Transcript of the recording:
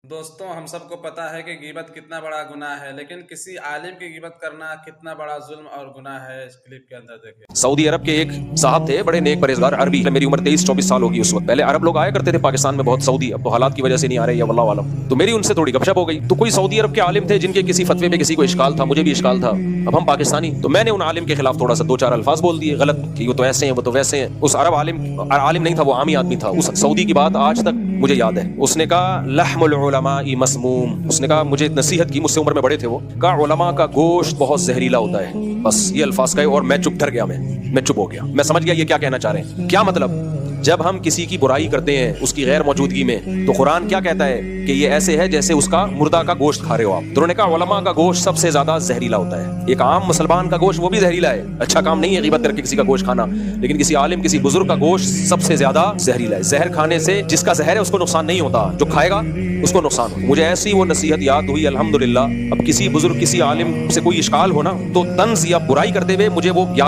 دوستوں ہم سب کو پتہ ہے کہ غیبت کتنا بڑا گناہ ہے، لیکن کسی عالم کی غیبت کرنا کتنا بڑا ظلم اور گناہ ہے۔ اس کلپ کے اندر دیکھیں۔ سعودی عرب کے ایک صاحب تھے، بڑے نیک پرہیزگار عربی، میری عمر 23-24 سال ہوگی اس وقت۔ پہلے عرب لوگ آیا کرتے تھے پاکستان میں بہت سعودی، اب تو حالات کی وجہ سے نہیں آ رہے یا واللہ عالم۔ تو میری ان سے تھوڑی گپ شپ ہو گئی، تو کوئی سعودی عرب کے عالم تھے جن کے کسی فتوے پہ کسی کو اشکال تھا، مجھے بھی اشکال تھا، اب ہم پاکستانی، تو میں نے ان عالم کے خلاف تھوڑا سا 2-4 الفاظ بول دیے غلط کہ وہ تو ایسے ہیں وہ تو ویسے ہیں۔ اس عرب عالم نہیں تھا، وہ عامی آدمی تھا، اس سعودی کی بات آج تک مجھے یاد ہے۔ اس نے کہا لحم العلماء مسموم، اس نے کہا مجھے نصیحت کی، مجھ سے عمر میں بڑے تھے وہ، کہا علماء کا گوشت بہت زہریلا ہوتا ہے، بس یہ الفاظ کہے اور میں چپ ڈر گیا، میں چپ ہو گیا، میں سمجھ گیا یہ کیا کہنا چاہ رہے ہیں۔ کیا مطلب؟ جب ہم کسی کی برائی کرتے ہیں اس کی غیر موجودگی میں تو قرآن کیا کہتا ہے کہ یہ ایسے ہے جیسے اس کا مردہ کا گوشت کھا رہے ہو آپ۔ تو انہوں نے کہا علماء کا گوشت سب سے زیادہ زہریلا ہوتا ہے۔ ایک عام مسلمان کا گوشت وہ بھی زہریلا ہے، اچھا کام نہیں ہے غیبت کر کے کسی کا گوشت کھانا، لیکن کسی عالم کسی بزرگ کا گوشت سب سے زیادہ زہریلا ہے۔ زہر کھانے سے جس کا زہر ہے اس کو نقصان نہیں ہوتا، جو کھائے گا اس کو نقصان ہوتا۔ مجھے ایسی وہ نصیحت یاد ہوئی الحمدللہ۔ اب کسی بزرگ کسی عالم سے کوئی اشکال ہو نا تو طنز یا برائی کرتے ہوئے مجھے وہ یاد